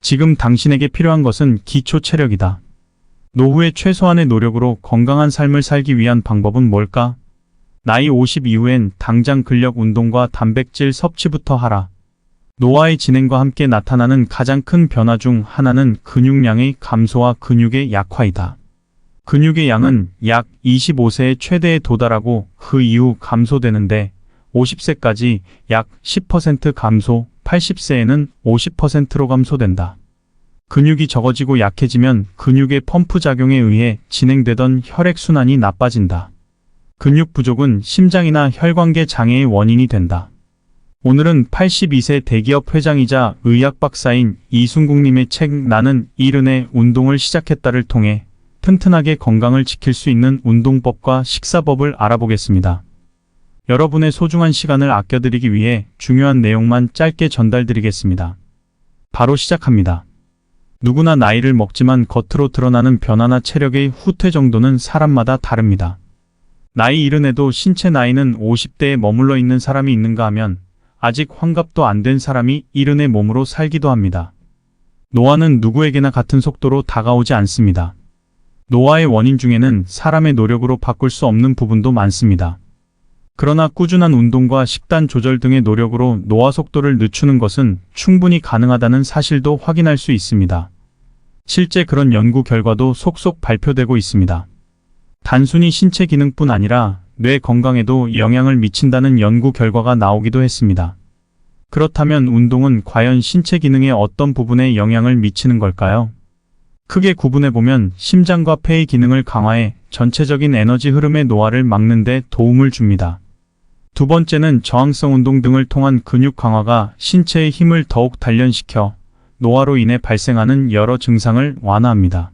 지금 당신에게 필요한 것은 기초 체력이다. 노후의 최소한의 노력으로 건강한 삶을 살기 위한 방법은 뭘까? 나이 50 이후엔 당장 근력 운동과 단백질 섭취부터 하라. 노화의 진행과 함께 나타나는 가장 큰 변화 중 하나는 근육량의 감소와 근육의 약화이다. 근육의 양은 약 25세의 최대에 도달하고 그 이후 감소되는데 50세까지 약 10% 감소, 80세에는 50%로 감소된다. 근육이 적어지고 약해지면 근육의 펌프 작용에 의해 진행되던 혈액순환이 나빠진다. 근육 부족은 심장이나 혈관계 장애의 원인이 된다. 오늘은 82세 대기업 회장이자 의학 박사인 이순국님의 책 나는 이른의 운동을 시작했다를 통해 튼튼하게 건강을 지킬 수 있는 운동법과 식사법을 알아보겠습니다. 여러분의 소중한 시간을 아껴드리기 위해 중요한 내용만 짧게 전달드리겠습니다. 바로 시작합니다. 누구나 나이를 먹지만 겉으로 드러나는 변화나 체력의 후퇴 정도는 사람마다 다릅니다. 나이 이른에도 신체 나이는 50대에 머물러 있는 사람이 있는가 하면 아직 환갑도 안 된 사람이 이른의 몸으로 살기도 합니다. 노화는 누구에게나 같은 속도로 다가오지 않습니다. 노화의 원인 중에는 사람의 노력으로 바꿀 수 없는 부분도 많습니다. 그러나 꾸준한 운동과 식단 조절 등의 노력으로 노화 속도를 늦추는 것은 충분히 가능하다는 사실도 확인할 수 있습니다. 실제 그런 연구 결과도 속속 발표되고 있습니다. 단순히 신체 기능뿐 아니라 뇌 건강에도 영향을 미친다는 연구 결과가 나오기도 했습니다. 그렇다면 운동은 과연 신체 기능에 어떤 부분에 영향을 미치는 걸까요? 크게 구분해보면 심장과 폐의 기능을 강화해 전체적인 에너지 흐름의 노화를 막는 데 도움을 줍니다. 두 번째는 저항성 운동 등을 통한 근육 강화가 신체의 힘을 더욱 단련시켜 노화로 인해 발생하는 여러 증상을 완화합니다.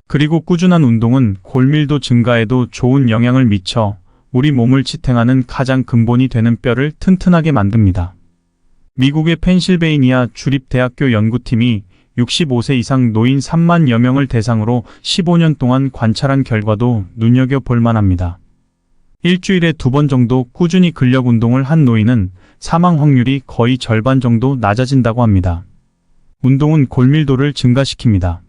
그리고 꾸준한 운동은 골밀도 증가에도 좋은 영향을 미쳐 우리 몸을 지탱하는 가장 근본이 되는 뼈를 튼튼하게 만듭니다. 미국의 펜실베이니아 주립대학교 연구팀이 65세 이상 노인 3만여 명을 대상으로 15년 동안 관찰한 결과도 눈여겨볼 만합니다. 일주일에 2번 정도 꾸준히 근력 운동을 한 노인은 사망 확률이 거의 절반 정도 낮아진다고 합니다. 운동은 골밀도를 증가시킵니다.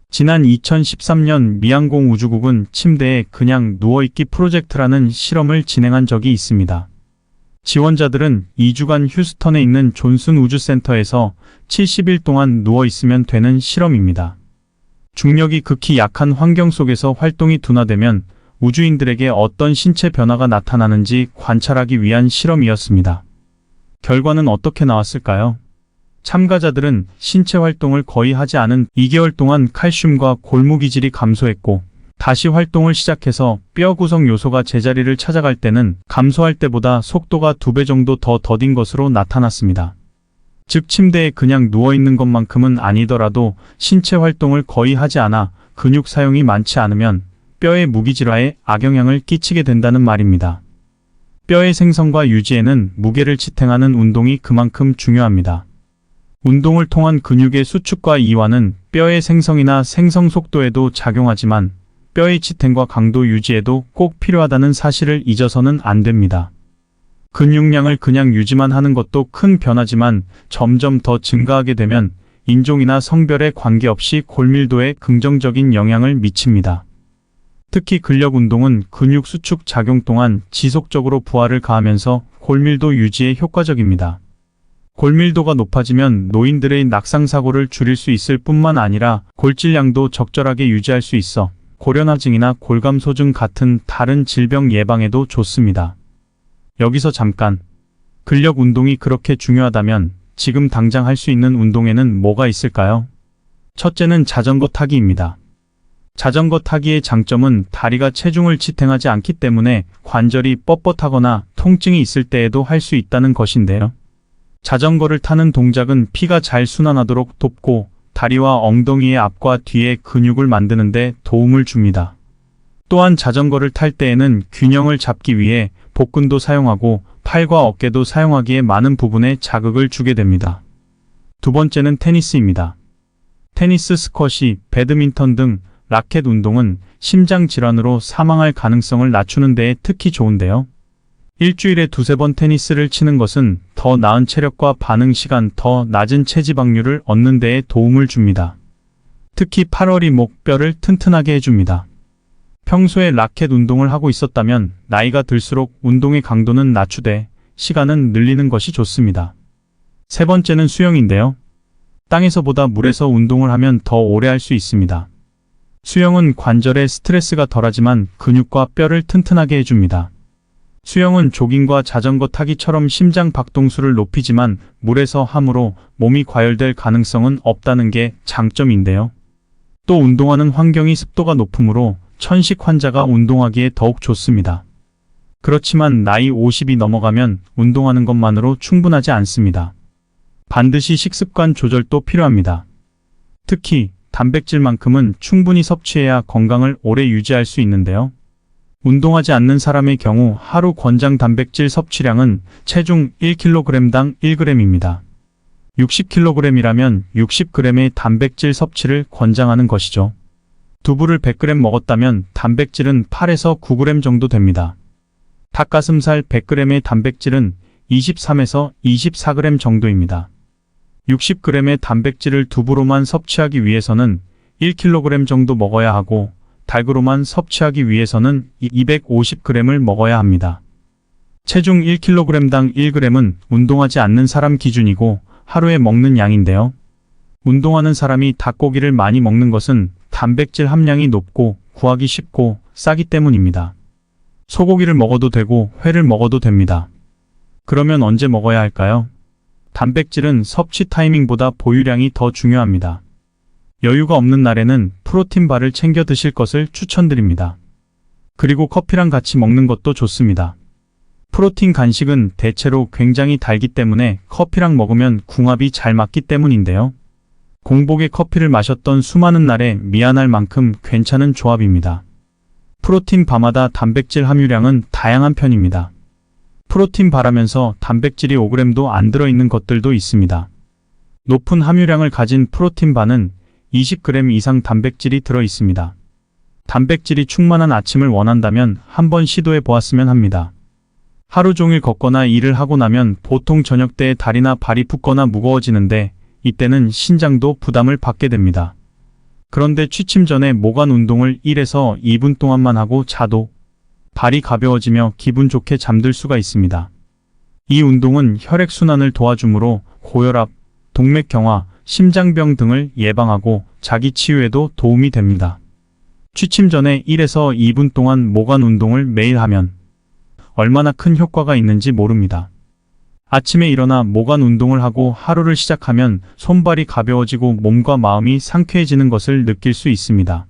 지난 2013년 미항공 우주국은 침대에 그냥 누워있기 프로젝트라는 실험을 진행한 적이 있습니다. 지원자들은 2주간 휴스턴에 있는 존슨 우주센터에서 70일 동안 누워있으면 되는 실험입니다. 중력이 극히 약한 환경 속에서 활동이 둔화되면 우주인들에게 어떤 신체 변화가 나타나는지 관찰하기 위한 실험이었습니다. 결과는 어떻게 나왔을까요? 참가자들은 신체 활동을 거의 하지 않은 2개월 동안 칼슘과 골무 기질이 감소했고 다시 활동을 시작해서 뼈 구성 요소가 제자리를 찾아갈 때는 감소할 때보다 속도가 2배 정도 더 더딘 것으로 나타났습니다. 즉 침대에 그냥 누워있는 것만큼은 아니더라도 신체 활동을 거의 하지 않아 근육 사용이 많지 않으면 뼈의 무기질화에 악영향을 끼치게 된다는 말입니다. 뼈의 생성과 유지에는 무게를 지탱하는 운동이 그만큼 중요합니다. 운동을 통한 근육의 수축과 이완은 뼈의 생성이나 생성 속도에도 작용하지만 뼈의 지탱과 강도 유지에도 꼭 필요하다는 사실을 잊어서는 안 됩니다. 근육량을 그냥 유지만 하는 것도 큰 변화지만 점점 더 증가하게 되면 인종이나 성별에 관계없이 골밀도에 긍정적인 영향을 미칩니다. 특히 근력 운동은 근육 수축 작용 동안 지속적으로 부하를 가하면서 골밀도 유지에 효과적입니다. 골밀도가 높아지면 노인들의 낙상사고를 줄일 수 있을 뿐만 아니라 골질량도 적절하게 유지할 수 있어 고련화증이나 골감소증 같은 다른 질병 예방에도 좋습니다. 여기서 잠깐, 근력 운동이 그렇게 중요하다면 지금 당장 할 수 있는 운동에는 뭐가 있을까요? 첫째는 자전거 타기입니다. 자전거 타기의 장점은 다리가 체중을 지탱하지 않기 때문에 관절이 뻣뻣하거나 통증이 있을 때에도 할 수 있다는 것인데요. 자전거를 타는 동작은 피가 잘 순환하도록 돕고 다리와 엉덩이의 앞과 뒤의 근육을 만드는 데 도움을 줍니다. 또한 자전거를 탈 때에는 균형을 잡기 위해 복근도 사용하고 팔과 어깨도 사용하기에 많은 부분에 자극을 주게 됩니다. 두 번째는 테니스입니다. 테니스, 스쿼시, 배드민턴 등 라켓 운동은 심장 질환으로 사망할 가능성을 낮추는 데에 특히 좋은데요. 일주일에 두세 번 테니스를 치는 것은 더 나은 체력과 반응 시간, 더 낮은 체지방률을 얻는 데에 도움을 줍니다. 특히 8월이 목, 뼈를 튼튼하게 해줍니다. 평소에 라켓 운동을 하고 있었다면 나이가 들수록 운동의 강도는 낮추되 시간은 늘리는 것이 좋습니다. 세 번째는 수영인데요. 땅에서보다 물에서 운동을 하면 더 오래 할 수 있습니다. 수영은 관절에 스트레스가 덜하지만 근육과 뼈를 튼튼하게 해줍니다. 수영은 조깅과 자전거 타기처럼 심장 박동수를 높이지만 물에서 함으로 몸이 과열될 가능성은 없다는 게 장점인데요. 또 운동하는 환경이 습도가 높으므로 천식 환자가 운동하기에 더욱 좋습니다. 그렇지만 나이 50이 넘어가면 운동하는 것만으로 충분하지 않습니다. 반드시 식습관 조절도 필요합니다. 특히 단백질만큼은 충분히 섭취해야 건강을 오래 유지할 수 있는데요. 운동하지 않는 사람의 경우 하루 권장 단백질 섭취량은 체중 1kg당 1g입니다. 60kg이라면 60g의 단백질 섭취를 권장하는 것이죠. 두부를 100g 먹었다면 단백질은 8에서 9g 정도 됩니다. 닭가슴살 100g의 단백질은 23에서 24g 정도입니다. 60g의 단백질을 두부로만 섭취하기 위해서는 1kg 정도 먹어야 하고 닭으로만 섭취하기 위해서는 250g을 먹어야 합니다. 체중 1kg당 1g은 운동하지 않는 사람 기준이고 하루에 먹는 양인데요. 운동하는 사람이 닭고기를 많이 먹는 것은 단백질 함량이 높고 구하기 쉽고 싸기 때문입니다. 소고기를 먹어도 되고 회를 먹어도 됩니다. 그러면 언제 먹어야 할까요? 단백질은 섭취 타이밍보다 보유량이 더 중요합니다. 여유가 없는 날에는 프로틴바를 챙겨 드실 것을 추천드립니다. 그리고 커피랑 같이 먹는 것도 좋습니다. 프로틴 간식은 대체로 굉장히 달기 때문에 커피랑 먹으면 궁합이 잘 맞기 때문인데요. 공복에 커피를 마셨던 수많은 날에 미안할 만큼 괜찮은 조합입니다. 프로틴 바마다 단백질 함유량은 다양한 편입니다. 프로틴 바라면서 단백질이 5g도 안 들어있는 것들도 있습니다. 높은 함유량을 가진 프로틴 바는 20g 이상 단백질이 들어 있습니다. 단백질이 충만한 아침을 원한다면 한번 시도해 보았으면 합니다. 하루 종일 걷거나 일을 하고 나면 보통 저녁 때에 다리나 발이 붓거나 무거워지는데 이때는 신장도 부담을 받게 됩니다. 그런데 취침 전에 모관 운동을 1에서 2분 동안만 하고 자도 발이 가벼워지며 기분 좋게 잠들 수가 있습니다. 이 운동은 혈액순환을 도와주므로 고혈압, 동맥경화, 심장병 등을 예방하고 자기 치유에도 도움이 됩니다. 취침 전에 1에서 2분 동안 모관 운동을 매일 하면 얼마나 큰 효과가 있는지 모릅니다. 아침에 일어나 모관 운동을 하고 하루를 시작하면 손발이 가벼워지고 몸과 마음이 상쾌해지는 것을 느낄 수 있습니다.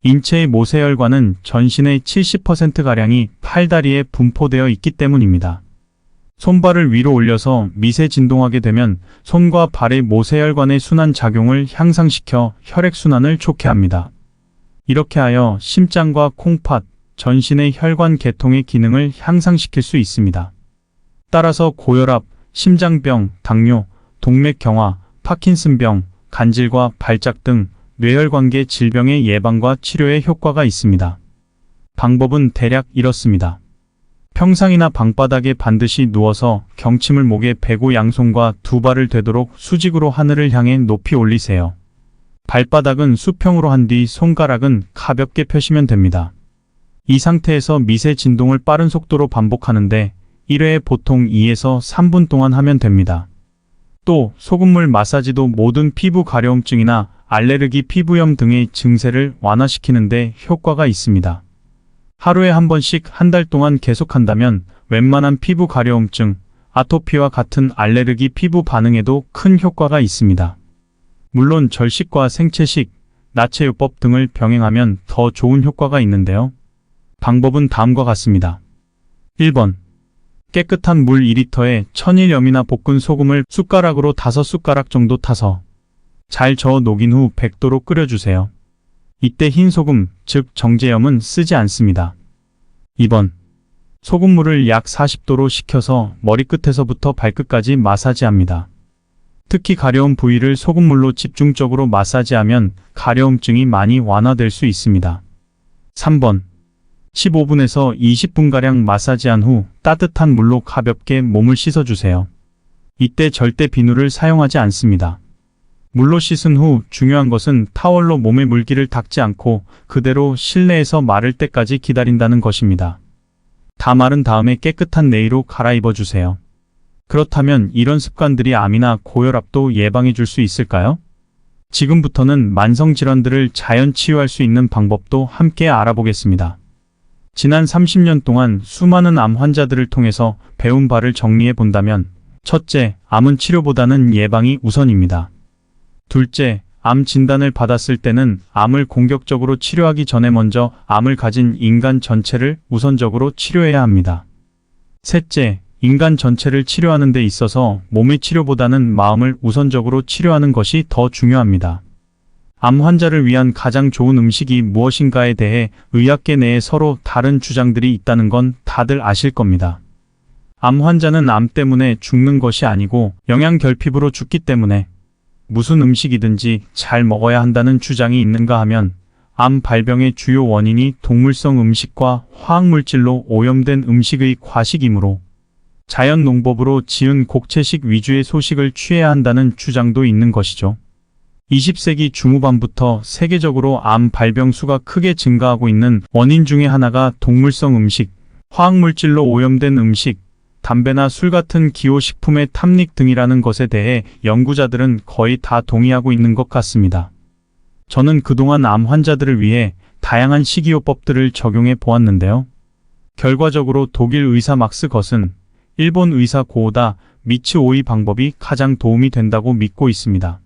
인체의 모세혈관은 전신의 70%가량이 팔다리에 분포되어 있기 때문입니다. 손발을 위로 올려서 미세 진동하게 되면 손과 발의 모세혈관의 순환 작용을 향상시켜 혈액순환을 좋게 합니다. 이렇게 하여 심장과 콩팥, 전신의 혈관 계통의 기능을 향상시킬 수 있습니다. 따라서 고혈압, 심장병, 당뇨, 동맥경화, 파킨슨병, 간질과 발작 등 뇌혈관계 질병의 예방과 치료에 효과가 있습니다. 방법은 대략 이렇습니다. 평상이나 방바닥에 반드시 누워서 경침을 목에 베고 양손과 두 발을 되도록 수직으로 하늘을 향해 높이 올리세요. 발바닥은 수평으로 한 뒤 손가락은 가볍게 펴시면 됩니다. 이 상태에서 미세 진동을 빠른 속도로 반복하는데 1회에 보통 2에서 3분 동안 하면 됩니다. 또 소금물 마사지도 모든 피부 가려움증이나 알레르기 피부염 등의 증세를 완화시키는 데 효과가 있습니다. 하루에 한 번씩 한 달 동안 계속한다면 웬만한 피부 가려움증, 아토피와 같은 알레르기 피부 반응에도 큰 효과가 있습니다. 물론 절식과 생채식, 나체요법 등을 병행하면 더 좋은 효과가 있는데요. 방법은 다음과 같습니다. 1번. 깨끗한 물 2리터에 천일염이나 볶은 소금을 숟가락으로 5숟가락 정도 타서 잘 저어 녹인 후 100도로 끓여주세요. 이때 흰소금, 즉 정제염은 쓰지 않습니다. 2번. 소금물을 약 40도로 식혀서 머리끝에서부터 발끝까지 마사지합니다. 특히 가려운 부위를 소금물로 집중적으로 마사지하면 가려움증이 많이 완화될 수 있습니다. 3번. 15분에서 20분가량 마사지한 후 따뜻한 물로 가볍게 몸을 씻어주세요. 이때 절대 비누를 사용하지 않습니다. 물로 씻은 후 중요한 것은 타월로 몸의 물기를 닦지 않고 그대로 실내에서 마를 때까지 기다린다는 것입니다. 다 마른 다음에 깨끗한 내의로 갈아입어 주세요. 그렇다면 이런 습관들이 암이나 고혈압도 예방해 줄 수 있을까요? 지금부터는 만성질환들을 자연 치유할 수 있는 방법도 함께 알아보겠습니다. 지난 30년 동안 수많은 암 환자들을 통해서 배운 바를 정리해 본다면, 첫째, 암은 치료보다는 예방이 우선입니다. 둘째, 암 진단을 받았을 때는 암을 공격적으로 치료하기 전에 먼저 암을 가진 인간 전체를 우선적으로 치료해야 합니다. 셋째, 인간 전체를 치료하는 데 있어서 몸의 치료보다는 마음을 우선적으로 치료하는 것이 더 중요합니다. 암 환자를 위한 가장 좋은 음식이 무엇인가에 대해 의학계 내에 서로 다른 주장들이 있다는 건 다들 아실 겁니다. 암 환자는 암 때문에 죽는 것이 아니고 영양결핍으로 죽기 때문에 무슨 음식이든지 잘 먹어야 한다는 주장이 있는가 하면, 암 발병의 주요 원인이 동물성 음식과 화학물질로 오염된 음식의 과식이므로 자연 농법으로 지은 곡채식 위주의 소식을 취해야 한다는 주장도 있는 것이죠. 20세기 중후반부터 세계적으로 암 발병 수가 크게 증가하고 있는 원인 중에 하나가 동물성 음식, 화학물질로 오염된 음식, 담배나 술 같은 기호식품의 탐닉 등이라는 것에 대해 연구자들은 거의 다 동의하고 있는 것 같습니다. 저는 그동안 암 환자들을 위해 다양한 식이요법들을 적용해 보았는데요. 결과적으로 독일 의사 막스 것은 일본 의사 고오다 미츠 오이 방법이 가장 도움이 된다고 믿고 있습니다.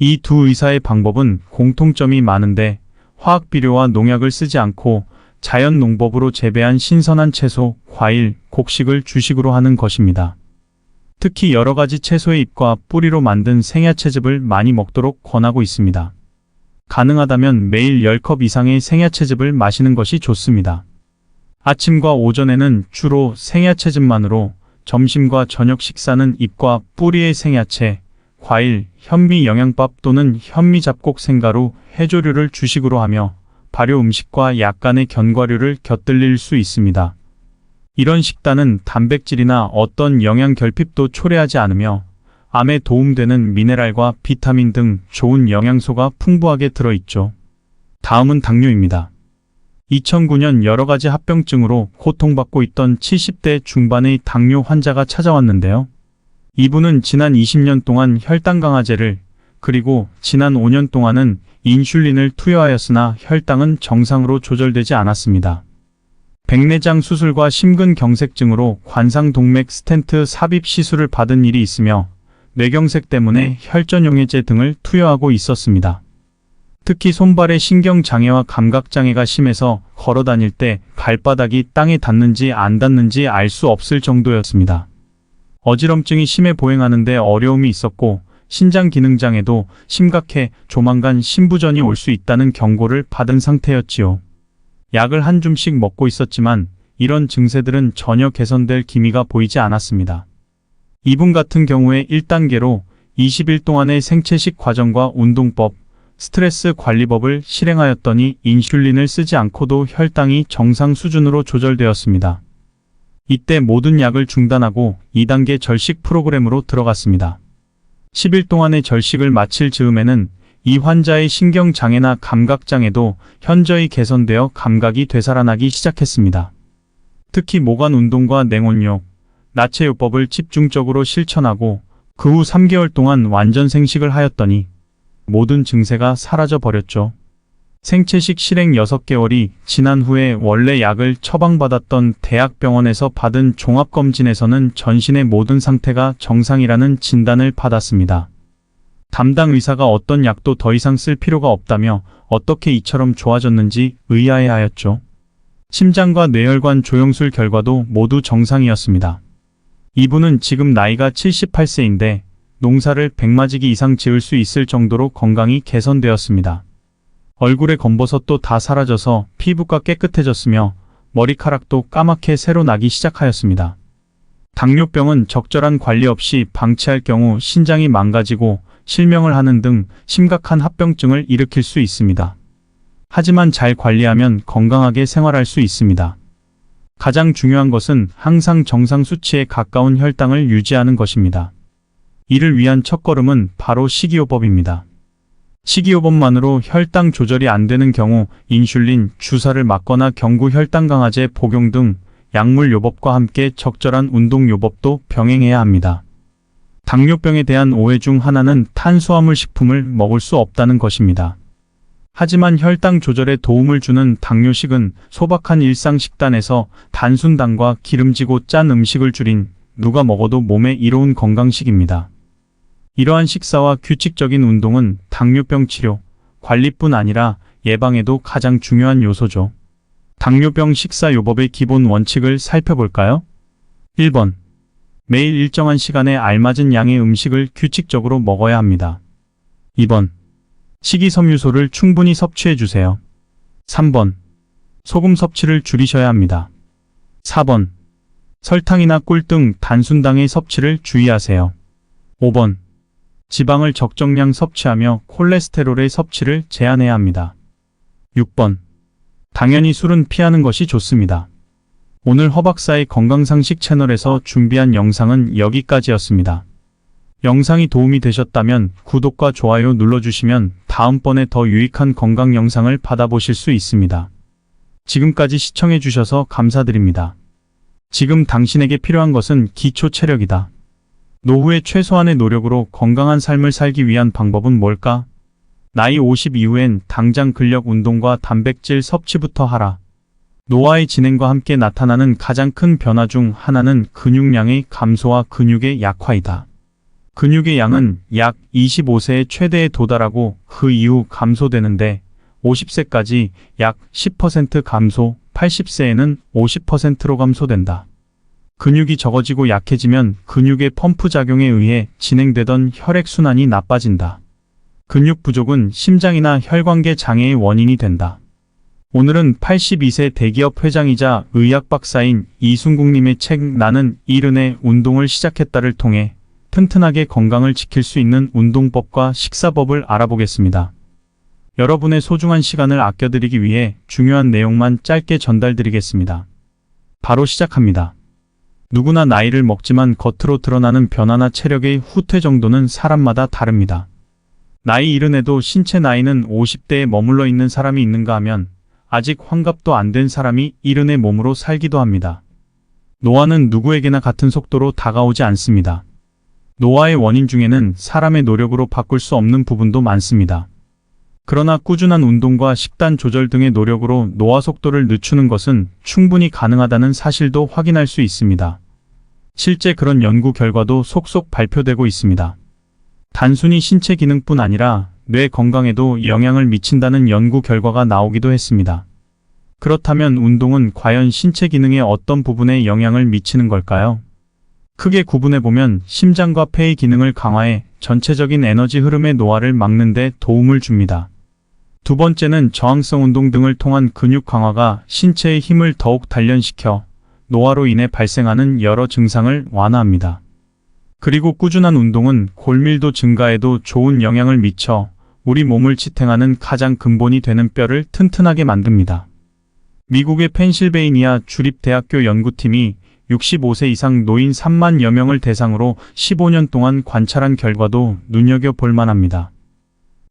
이 두 의사의 방법은 공통점이 많은데, 화학 비료와 농약을 쓰지 않고 자연 농법으로 재배한 신선한 채소, 과일, 곡식을 주식으로 하는 것입니다. 특히 여러 가지 채소의 잎과 뿌리로 만든 생야채즙을 많이 먹도록 권하고 있습니다. 가능하다면 매일 10컵 이상의 생야채즙을 마시는 것이 좋습니다. 아침과 오전에는 주로 생야채즙만으로, 점심과 저녁 식사는 잎과 뿌리의 생야채, 과일, 현미 영양밥 또는 현미 잡곡 생가루, 해조류를 주식으로 하며 발효 음식과 약간의 견과류를 곁들일 수 있습니다. 이런 식단은 단백질이나 어떤 영양 결핍도 초래하지 않으며 암에 도움되는 미네랄과 비타민 등 좋은 영양소가 풍부하게 들어있죠. 다음은 당뇨입니다. 2009년 여러 가지 합병증으로 고통받고 있던 70대 중반의 당뇨 환자가 찾아왔는데요. 이분은 지난 20년 동안 혈당 강화제를, 그리고 지난 5년 동안은 인슐린을 투여하였으나 혈당은 정상으로 조절되지 않았습니다. 백내장 수술과 심근경색증으로 관상동맥 스텐트 삽입 시술을 받은 일이 있으며 뇌경색 때문에 혈전용해제 등을 투여하고 있었습니다. 특히 손발의 신경장애와 감각장애가 심해서 걸어 다닐 때 발바닥이 땅에 닿는지 안 닿는지 알 수 없을 정도였습니다. 어지럼증이 심해 보행하는데 어려움이 있었고, 신장 기능장애도 심각해 조만간 심부전이 올 수 있다는 경고를 받은 상태였지요. 약을 한 줌씩 먹고 있었지만 이런 증세들은 전혀 개선될 기미가 보이지 않았습니다. 이분 같은 경우에 1단계로 20일 동안의 생체식 과정과 운동법, 스트레스 관리법을 실행하였더니 인슐린을 쓰지 않고도 혈당이 정상 수준으로 조절되었습니다. 이때 모든 약을 중단하고 2단계 절식 프로그램으로 들어갔습니다. 10일 동안의 절식을 마칠 즈음에는 이 환자의 신경장애나 감각장애도 현저히 개선되어 감각이 되살아나기 시작했습니다. 특히 모관 운동과 냉온욕, 나체요법을 집중적으로 실천하고 그 후 3개월 동안 완전 생식을 하였더니 모든 증세가 사라져 버렸죠. 생체식 실행 6개월이 지난 후에 원래 약을 처방받았던 대학병원에서 받은 종합검진에서는 전신의 모든 상태가 정상이라는 진단을 받았습니다. 담당 의사가 어떤 약도 더 이상 쓸 필요가 없다며 어떻게 이처럼 좋아졌는지 의아해하였죠. 심장과 뇌혈관 조영술 결과도 모두 정상이었습니다. 이분은 지금 나이가 78세인데 농사를 100마지기 이상 지을 수 있을 정도로 건강이 개선되었습니다. 얼굴의 검버섯도 다 사라져서 피부가 깨끗해졌으며 머리카락도 까맣게 새로 나기 시작하였습니다. 당뇨병은 적절한 관리 없이 방치할 경우 신장이 망가지고 실명을 하는 등 심각한 합병증을 일으킬 수 있습니다. 하지만 잘 관리하면 건강하게 생활할 수 있습니다. 가장 중요한 것은 항상 정상 수치에 가까운 혈당을 유지하는 것입니다. 이를 위한 첫걸음은 바로 식이요법입니다. 식이요법만으로 혈당 조절이 안 되는 경우 인슐린, 주사를 맞거나 경구 혈당 강화제 복용 등 약물 요법과 함께 적절한 운동 요법도 병행해야 합니다. 당뇨병에 대한 오해 중 하나는 탄수화물 식품을 먹을 수 없다는 것입니다. 하지만 혈당 조절에 도움을 주는 당뇨식은 소박한 일상 식단에서 단순당과 기름지고 짠 음식을 줄인 누가 먹어도 몸에 이로운 건강식입니다. 이러한 식사와 규칙적인 운동은 당뇨병 치료, 관리뿐 아니라 예방에도 가장 중요한 요소죠. 당뇨병 식사 요법의 기본 원칙을 살펴볼까요? 1번. 매일 일정한 시간에 알맞은 양의 음식을 규칙적으로 먹어야 합니다. 2번. 식이섬유소를 충분히 섭취해 주세요. 3번. 소금 섭취를 줄이셔야 합니다. 4번. 설탕이나 꿀 등 단순당의 섭취를 주의하세요. 5번. 지방을 적정량 섭취하며 콜레스테롤의 섭취를 제한해야 합니다. 6번. 당연히 술은 피하는 것이 좋습니다. 오늘 허박사의 건강상식 채널에서 준비한 영상은 여기까지였습니다. 영상이 도움이 되셨다면 구독과 좋아요 눌러주시면 다음번에 더 유익한 건강 영상을 받아보실 수 있습니다. 지금까지 시청해주셔서 감사드립니다. 지금 당신에게 필요한 것은 기초 체력이다. 노후의 최소한의 노력으로 건강한 삶을 살기 위한 방법은 뭘까? 나이 50 이후엔 당장 근력 운동과 단백질 섭취부터 하라. 노화의 진행과 함께 나타나는 가장 큰 변화 중 하나는 근육량의 감소와 근육의 약화이다. 근육의 양은 약 25세에 최대에 도달하고 그 이후 감소되는데 50세까지 약 10% 감소, 80세에는 50%로 감소된다. 근육이 적어지고 약해지면 근육의 펌프 작용에 의해 진행되던 혈액순환이 나빠진다. 근육 부족은 심장이나 혈관계 장애의 원인이 된다. 오늘은 82세 대기업 회장이자 의학 박사인 이순국님의 책 나는 이른의 운동을 시작했다를 통해 튼튼하게 건강을 지킬 수 있는 운동법과 식사법을 알아보겠습니다. 여러분의 소중한 시간을 아껴드리기 위해 중요한 내용만 짧게 전달드리겠습니다. 바로 시작합니다. 누구나 나이를 먹지만 겉으로 드러나는 변화나 체력의 후퇴 정도는 사람마다 다릅니다. 나이 이른에도 신체 나이는 50대에 머물러 있는 사람이 있는가 하면 아직 환갑도 안 된 사람이 이른의 몸으로 살기도 합니다. 노화는 누구에게나 같은 속도로 다가오지 않습니다. 노화의 원인 중에는 사람의 노력으로 바꿀 수 없는 부분도 많습니다. 그러나 꾸준한 운동과 식단 조절 등의 노력으로 노화 속도를 늦추는 것은 충분히 가능하다는 사실도 확인할 수 있습니다. 실제 그런 연구 결과도 속속 발표되고 있습니다. 단순히 신체 기능뿐 아니라 뇌 건강에도 영향을 미친다는 연구 결과가 나오기도 했습니다. 그렇다면 운동은 과연 신체 기능에 어떤 부분에 영향을 미치는 걸까요? 크게 구분해보면 심장과 폐의 기능을 강화해 전체적인 에너지 흐름의 노화를 막는 데 도움을 줍니다. 두 번째는 저항성 운동 등을 통한 근육 강화가 신체의 힘을 더욱 단련시켜 노화로 인해 발생하는 여러 증상을 완화합니다. 그리고 꾸준한 운동은 골밀도 증가에도 좋은 영향을 미쳐 우리 몸을 지탱하는 가장 근본이 되는 뼈를 튼튼하게 만듭니다. 미국의 펜실베이니아 주립대학교 연구팀이 65세 이상 노인 3만여 명을 대상으로 15년 동안 관찰한 결과도 눈여겨볼 만합니다.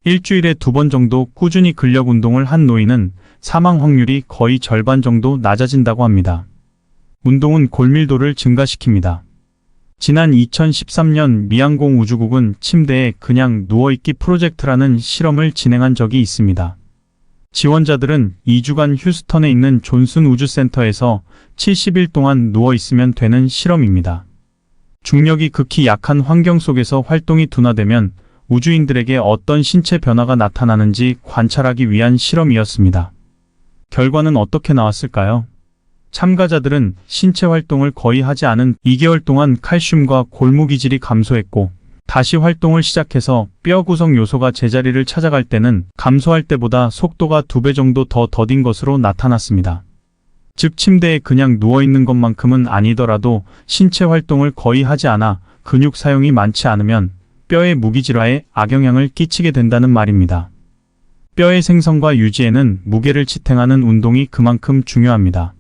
일주일에 2번 정도 꾸준히 근력 운동을 한 노인은 사망 확률이 거의 절반 정도 낮아진다고 합니다. 운동은 골밀도를 증가시킵니다. 지난 2013년 미항공 우주국은 침대에 그냥 누워있기 프로젝트라는 실험을 진행한 적이 있습니다. 지원자들은 2주간 휴스턴에 있는 존슨 우주센터에서 70일 동안 누워있으면 되는 실험입니다. 중력이 극히 약한 환경 속에서 활동이 둔화되면 우주인들에게 어떤 신체 변화가 나타나는지 관찰하기 위한 실험이었습니다. 결과는 어떻게 나왔을까요? 참가자들은 신체 활동을 거의 하지 않은 2개월 동안 칼슘과 골무 기질이 감소했고 다시 활동을 시작해서 뼈 구성 요소가 제자리를 찾아갈 때는 감소할 때보다 속도가 2배 정도 더 더딘 것으로 나타났습니다. 즉 침대에 그냥 누워있는 것만큼은 아니더라도 신체 활동을 거의 하지 않아 근육 사용이 많지 않으면 뼈의 무기질화에 악영향을 끼치게 된다는 말입니다. 뼈의 생성과 유지에는 무게를 지탱하는 운동이 그만큼 중요합니다.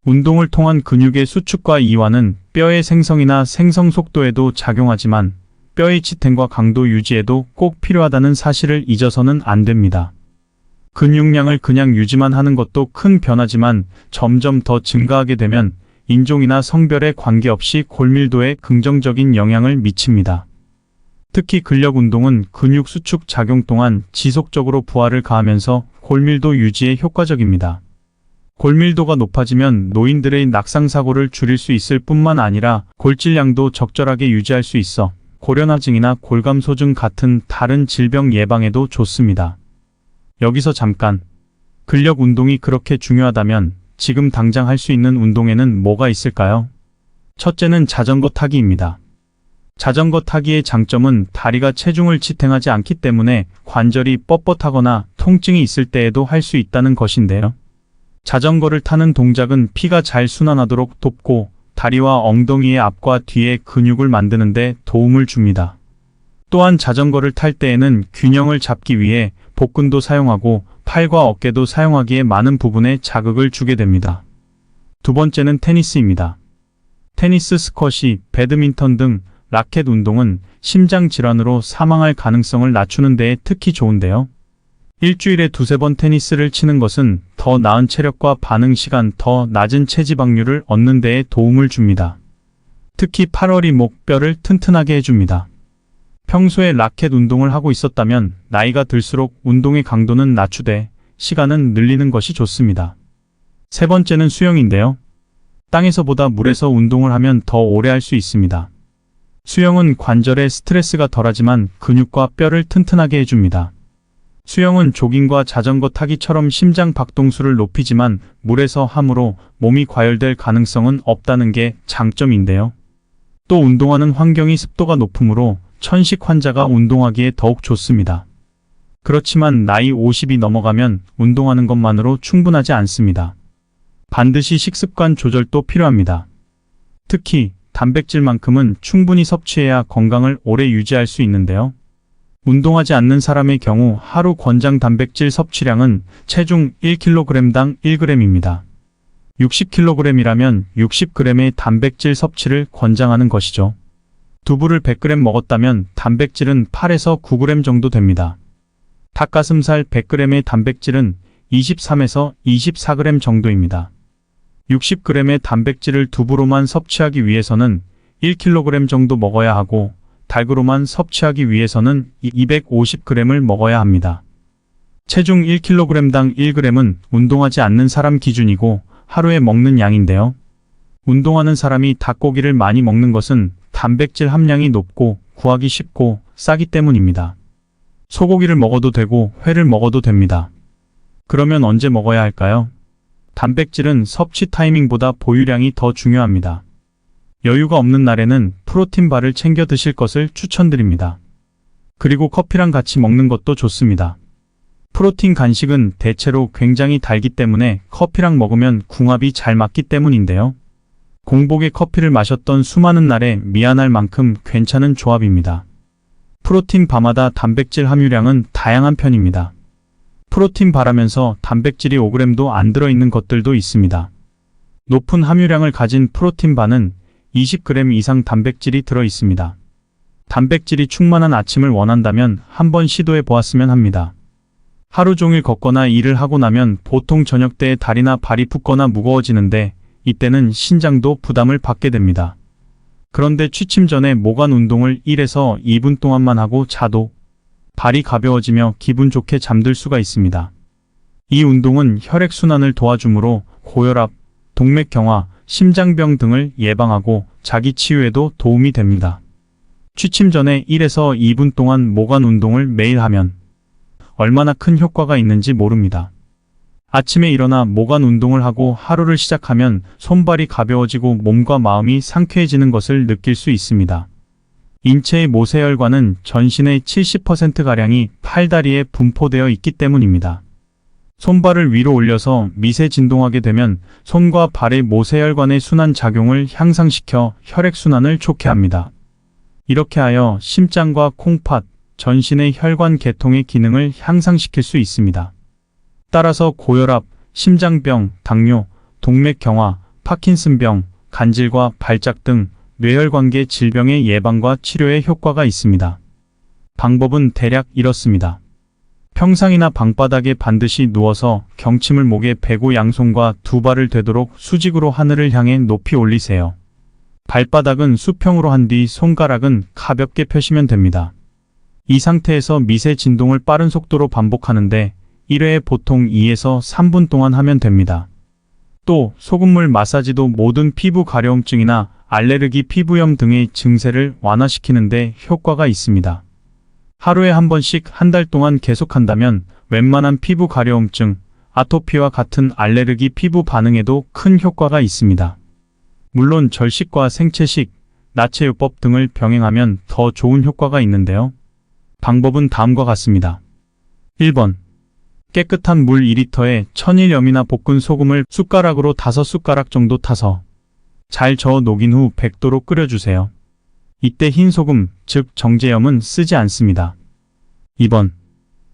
운동을 통한 근육의 수축과 이완은 뼈의 생성이나 생성 속도에도 작용하지만 뼈의 지탱과 강도 유지에도 꼭 필요하다는 사실을 잊어서는 안 됩니다. 근육량을 그냥 유지만 하는 것도 큰 변화지만 점점 더 증가하게 되면 인종이나 성별에 관계없이 골밀도에 긍정적인 영향을 미칩니다. 특히 근력 운동은 근육 수축 작용 동안 지속적으로 부하를 가하면서 골밀도 유지에 효과적입니다. 골밀도가 높아지면 노인들의 낙상사고를 줄일 수 있을 뿐만 아니라 골질량도 적절하게 유지할 수 있어 고련화증이나 골감소증 같은 다른 질병 예방에도 좋습니다. 여기서 잠깐, 근력 운동이 그렇게 중요하다면 지금 당장 할 수 있는 운동에는 뭐가 있을까요? 첫째는 자전거 타기입니다. 자전거 타기의 장점은 다리가 체중을 지탱하지 않기 때문에 관절이 뻣뻣하거나 통증이 있을 때에도 할 수 있다는 것인데요. 자전거를 타는 동작은 피가 잘 순환하도록 돕고 다리와 엉덩이의 앞과 뒤의 근육을 만드는 데 도움을 줍니다. 또한 자전거를 탈 때에는 균형을 잡기 위해 복근도 사용하고 팔과 어깨도 사용하기에 많은 부분에 자극을 주게 됩니다. 두 번째는 테니스입니다. 테니스, 스쿼시, 배드민턴 등 라켓 운동은 심장 질환으로 사망할 가능성을 낮추는 데에 특히 좋은데요. 일주일에 두세 번 테니스를 치는 것은 더 나은 체력과 반응 시간, 더 낮은 체지방률을 얻는 데에 도움을 줍니다. 특히 팔월이 목, 뼈를 튼튼하게 해줍니다. 평소에 라켓 운동을 하고 있었다면 나이가 들수록 운동의 강도는 낮추되 시간은 늘리는 것이 좋습니다. 세 번째는 수영인데요. 땅에서보다 물에서 운동을 하면 더 오래 할 수 있습니다. 수영은 관절에 스트레스가 덜하지만 근육과 뼈를 튼튼하게 해줍니다. 수영은 조깅과 자전거 타기처럼 심장 박동수를 높이지만 물에서 함으로 몸이 과열될 가능성은 없다는 게 장점인데요. 또 운동하는 환경이 습도가 높으므로 천식 환자가 운동하기에 더욱 좋습니다. 그렇지만 나이 50이 넘어가면 운동하는 것만으로 충분하지 않습니다. 반드시 식습관 조절도 필요합니다. 특히 단백질만큼은 충분히 섭취해야 건강을 오래 유지할 수 있는데요. 운동하지 않는 사람의 경우 하루 권장 단백질 섭취량은 체중 1kg당 1g입니다. 60kg이라면 60g의 단백질 섭취를 권장하는 것이죠. 두부를 100g 먹었다면 단백질은 8에서 9g 정도 됩니다. 닭가슴살 100g의 단백질은 23에서 24g 정도입니다. 60g의 단백질을 두부로만 섭취하기 위해서는 1kg 정도 먹어야 하고 닭으로만 섭취하기 위해서는 250g을 먹어야 합니다. 체중 1kg당 1g은 운동하지 않는 사람 기준이고 하루에 먹는 양인데요. 운동하는 사람이 닭고기를 많이 먹는 것은 단백질 함량이 높고 구하기 쉽고 싸기 때문입니다. 소고기를 먹어도 되고 회를 먹어도 됩니다. 그러면 언제 먹어야 할까요? 단백질은 섭취 타이밍보다 보유량이 더 중요합니다. 여유가 없는 날에는 프로틴바를 챙겨 드실 것을 추천드립니다. 그리고 커피랑 같이 먹는 것도 좋습니다. 프로틴 간식은 대체로 굉장히 달기 때문에 커피랑 먹으면 궁합이 잘 맞기 때문인데요. 공복에 커피를 마셨던 수많은 날에 미안할 만큼 괜찮은 조합입니다. 프로틴 바마다 단백질 함유량은 다양한 편입니다. 프로틴 바라면서 단백질이 5g도 안 들어있는 것들도 있습니다. 높은 함유량을 가진 프로틴 바는 20g 이상 단백질이 들어 있습니다. 단백질이 충만한 아침을 원한다면 한번 시도해 보았으면 합니다. 하루 종일 걷거나 일을 하고 나면 보통 저녁 때에 다리나 발이 붓거나 무거워지는데 이때는 신장도 부담을 받게 됩니다. 그런데 취침 전에 모관 운동을 1에서 2분 동안만 하고 자도 발이 가벼워지며 기분 좋게 잠들 수가 있습니다. 이 운동은 혈액순환을 도와주므로 고혈압, 동맥경화, 심장병 등을 예방하고 자기 치유에도 도움이 됩니다. 취침 전에 1에서 2분 동안 모관 운동을 매일 하면 얼마나 큰 효과가 있는지 모릅니다. 아침에 일어나 모관 운동을 하고 하루를 시작하면 손발이 가벼워지고 몸과 마음이 상쾌해지는 것을 느낄 수 있습니다. 인체의 모세혈관은 전신의 70%가량이 팔다리에 분포되어 있기 때문입니다. 손발을 위로 올려서 미세 진동하게 되면 손과 발의 모세혈관의 순환 작용을 향상시켜 혈액순환을 좋게 합니다. 이렇게 하여 심장과 콩팥, 전신의 혈관 개통의 기능을 향상시킬 수 있습니다. 따라서 고혈압, 심장병, 당뇨, 동맥경화, 파킨슨병, 간질과 발작 등 뇌혈관계 질병의 예방과 치료에 효과가 있습니다. 방법은 대략 이렇습니다. 평상이나 방바닥에 반드시 누워서 경침을 목에 베고 양손과 두 발을 되도록 수직으로 하늘을 향해 높이 올리세요. 발바닥은 수평으로 한 뒤 손가락은 가볍게 펴시면 됩니다. 이 상태에서 미세 진동을 빠른 속도로 반복하는데 1회에 보통 2에서 3분 동안 하면 됩니다. 또 소금물 마사지도 모든 피부 가려움증이나 알레르기 피부염 등의 증세를 완화시키는 데 효과가 있습니다. 하루에 한 번씩 한 달 동안 계속한다면 웬만한 피부 가려움증, 아토피와 같은 알레르기 피부 반응에도 큰 효과가 있습니다. 물론 절식과 생채식, 나체요법 등을 병행하면 더 좋은 효과가 있는데요. 방법은 다음과 같습니다. 1번. 깨끗한 물 2리터에 천일염이나 볶은 소금을 숟가락으로 5숟가락 정도 타서 잘 저어 녹인 후 100도로 끓여주세요. 이때 흰 소금, 즉 정제염은 쓰지 않습니다. 2번.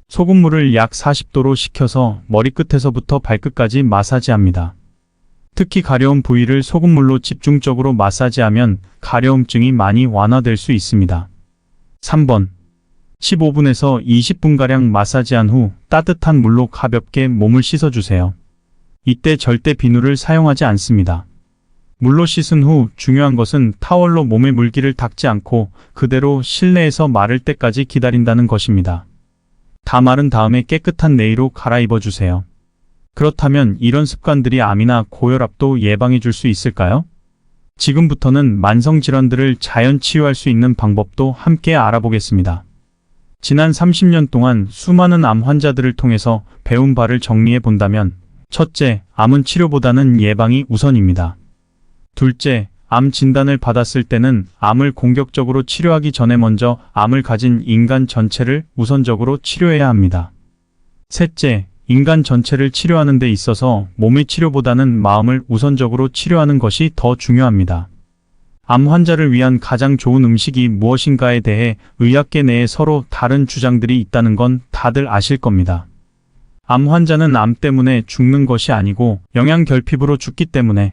소금물을 약 40도로 식혀서 머리끝에서부터 발끝까지 마사지합니다. 특히 가려운 부위를 소금물로 집중적으로 마사지하면 가려움증이 많이 완화될 수 있습니다. 3번. 15분에서 20분가량 마사지한 후 따뜻한 물로 가볍게 몸을 씻어주세요. 이때 절대 비누를 사용하지 않습니다. 물로 씻은 후 중요한 것은 타월로 몸의 물기를 닦지 않고 그대로 실내에서 마를 때까지 기다린다는 것입니다. 다 마른 다음에 깨끗한 내의로 갈아입어주세요. 그렇다면 이런 습관들이 암이나 고혈압도 예방해 줄 수 있을까요? 지금부터는 만성질환들을 자연 치유할 수 있는 방법도 함께 알아보겠습니다. 지난 30년 동안 수많은 암 환자들을 통해서 배운 바를 정리해 본다면 첫째, 암은 치료보다는 예방이 우선입니다. 둘째, 암 진단을 받았을 때는 암을 공격적으로 치료하기 전에 먼저 암을 가진 인간 전체를 우선적으로 치료해야 합니다. 셋째, 인간 전체를 치료하는 데 있어서 몸의 치료보다는 마음을 우선적으로 치료하는 것이 더 중요합니다. 암 환자를 위한 가장 좋은 음식이 무엇인가에 대해 의학계 내에 서로 다른 주장들이 있다는 건 다들 아실 겁니다. 암 환자는 암 때문에 죽는 것이 아니고 영양결핍으로 죽기 때문에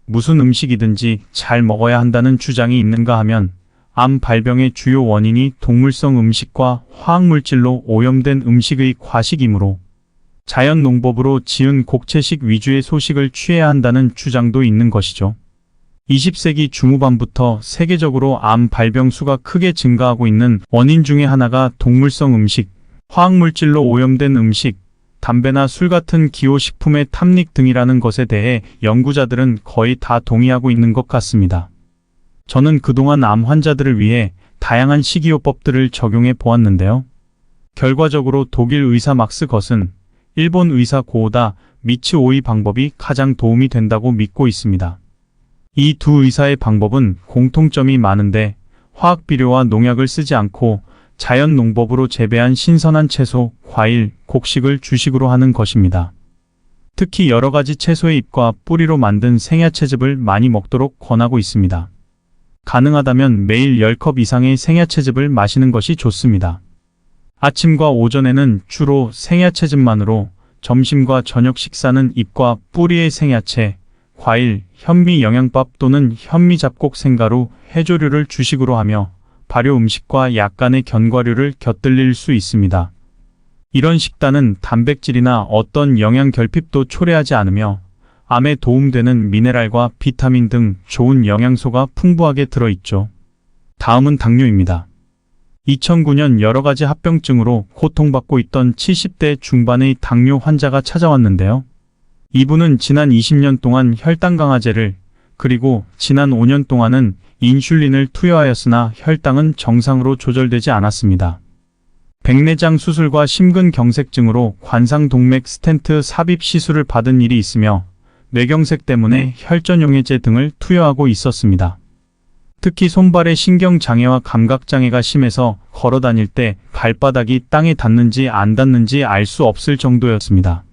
무슨 음식이든지 잘 먹어야 한다는 주장이 있는가 하면 암 발병의 주요 원인이 동물성 음식과 화학물질로 오염된 음식의 과식이므로 자연 농법으로 지은 곡채식 위주의 소식을 취해야 한다는 주장도 있는 것이죠. 20세기 중후반부터 세계적으로 암 발병 수가 크게 증가하고 있는 원인 중에 하나가 동물성 음식, 화학물질로 오염된 음식, 담배나 술 같은 기호식품의 탐닉 등이라는 것에 대해 연구자들은 거의 다 동의하고 있는 것 같습니다. 저는 그동안 암 환자들을 위해 다양한 식이요법들을 적용해 보았는데요. 결과적으로 독일 의사 막스 것은 일본 의사 고오다 미츠오이 방법이 가장 도움이 된다고 믿고 있습니다. 이 두 의사의 방법은 공통점이 많은데 화학비료와 농약을 쓰지 않고 자연 농법으로 재배한 신선한 채소, 과일, 곡식을 주식으로 하는 것입니다. 특히 여러 가지 채소의 잎과 뿌리로 만든 생야채즙을 많이 먹도록 권하고 있습니다. 가능하다면 매일 10컵 이상의 생야채즙을 마시는 것이 좋습니다. 아침과 오전에는 주로 생야채즙만으로, 점심과 저녁 식사는 잎과 뿌리의 생야채, 과일, 현미 영양밥 또는 현미 잡곡 생가루, 해조류를 주식으로 하며 발효 음식과 약간의 견과류를 곁들일 수 있습니다. 이런 식단은 단백질이나 어떤 영양 결핍도 초래하지 않으며 암에 도움되는 미네랄과 비타민 등 좋은 영양소가 풍부하게 들어있죠. 다음은 당뇨입니다. 2009년 여러 가지 합병증으로 고통받고 있던 70대 중반의 당뇨 환자가 찾아왔는데요. 이분은 지난 20년 동안 혈당 강화제를, 그리고 지난 5년 동안은 인슐린을 투여하였으나 혈당은 정상으로 조절되지 않았습니다. 백내장 수술과 심근경색증으로 관상동맥 스텐트 삽입 시술을 받은 일이 있으며 뇌경색 때문에 혈전용해제 등을 투여하고 있었습니다. 특히 손발의 신경장애와 감각장애가 심해서 걸어다닐 때 발바닥이 땅에 닿는지 안 닿는지 알 수 없을 정도였습니다.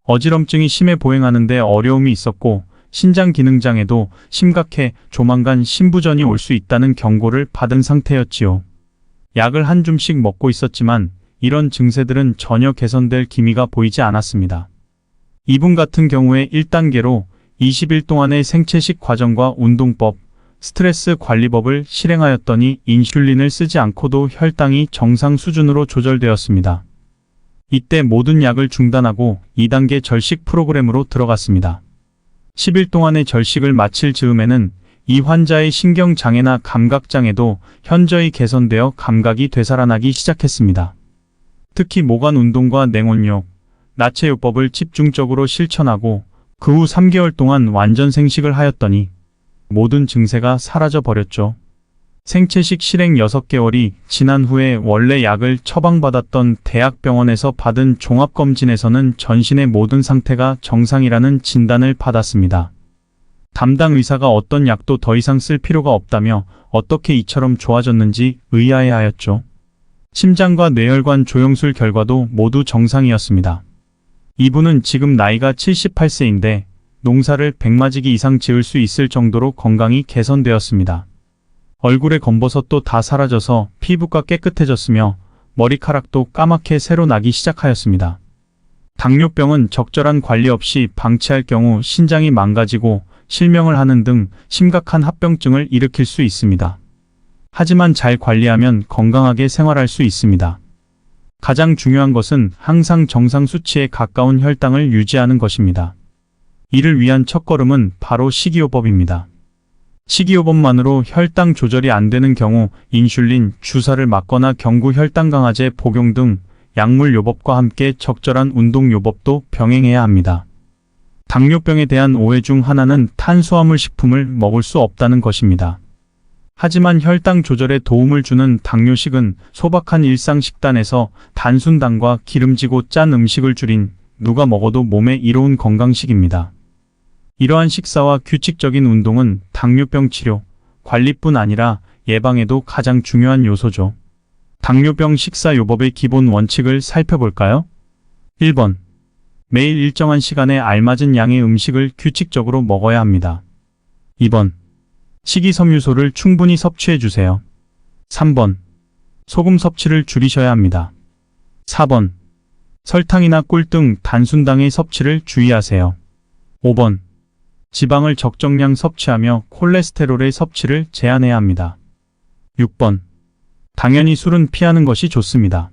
어지럼증이 심해 보행하는데 어려움이 있었고 신장 기능장애도 심각해 조만간 심부전이 올 수 있다는 경고를 받은 상태였지요. 약을 한 줌씩 먹고 있었지만 이런 증세들은 전혀 개선될 기미가 보이지 않았습니다. 이분 같은 경우에 1단계로 20일 동안의 생체식 과정과 운동법, 스트레스 관리법을 실행하였더니 인슐린을 쓰지 않고도 혈당이 정상 수준으로 조절되었습니다. 이때 모든 약을 중단하고 2단계 절식 프로그램으로 들어갔습니다. 10일 동안의 절식을 마칠 즈음에는 이 환자의 신경장애나 감각장애도 현저히 개선되어 감각이 되살아나기 시작했습니다. 특히 모관 운동과 냉온욕, 나체요법을 집중적으로 실천하고 그 후 3개월 동안 완전 생식을 하였더니 모든 증세가 사라져 버렸죠. 생체식 실행 6개월이 지난 후에 원래 약을 처방받았던 대학병원에서 받은 종합검진에서는 전신의 모든 상태가 정상이라는 진단을 받았습니다. 담당 의사가 어떤 약도 더 이상 쓸 필요가 없다며 어떻게 이처럼 좋아졌는지 의아해하였죠. 심장과 뇌혈관 조영술 결과도 모두 정상이었습니다. 이분은 지금 나이가 78세인데 농사를 100마지기 이상 지을 수 있을 정도로 건강이 개선되었습니다. 얼굴의 검버섯도 다 사라져서 피부가 깨끗해졌으며 머리카락도 까맣게 새로 나기 시작하였습니다. 당뇨병은 적절한 관리 없이 방치할 경우 신장이 망가지고 실명을 하는 등 심각한 합병증을 일으킬 수 있습니다. 하지만 잘 관리하면 건강하게 생활할 수 있습니다. 가장 중요한 것은 항상 정상 수치에 가까운 혈당을 유지하는 것입니다. 이를 위한 첫걸음은 바로 식이요법입니다. 식이요법만으로 혈당 조절이 안 되는 경우 인슐린, 주사를 맞거나 경구 혈당 강화제 복용 등 약물 요법과 함께 적절한 운동 요법도 병행해야 합니다. 당뇨병에 대한 오해 중 하나는 탄수화물 식품을 먹을 수 없다는 것입니다. 하지만 혈당 조절에 도움을 주는 당뇨식은 소박한 일상 식단에서 단순당과 기름지고 짠 음식을 줄인 누가 먹어도 몸에 이로운 건강식입니다. 이러한 식사와 규칙적인 운동은 당뇨병 치료, 관리뿐 아니라 예방에도 가장 중요한 요소죠. 당뇨병 식사요법의 기본 원칙을 살펴볼까요? 1번. 매일 일정한 시간에 알맞은 양의 음식을 규칙적으로 먹어야 합니다. 2번. 식이섬유소를 충분히 섭취해주세요. 3번. 소금 섭취를 줄이셔야 합니다. 4번. 설탕이나 꿀 등 단순당의 섭취를 주의하세요. 5번. 지방을 적정량 섭취하며 콜레스테롤의 섭취를 제한해야 합니다. 6번. 당연히 술은 피하는 것이 좋습니다.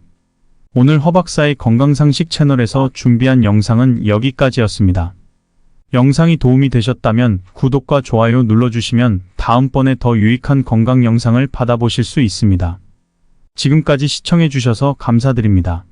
오늘 허박사의 건강상식 채널에서 준비한 영상은 여기까지였습니다. 영상이 도움이 되셨다면 구독과 좋아요 눌러주시면 다음번에 더 유익한 건강 영상을 받아보실 수 있습니다. 지금까지 시청해주셔서 감사드립니다.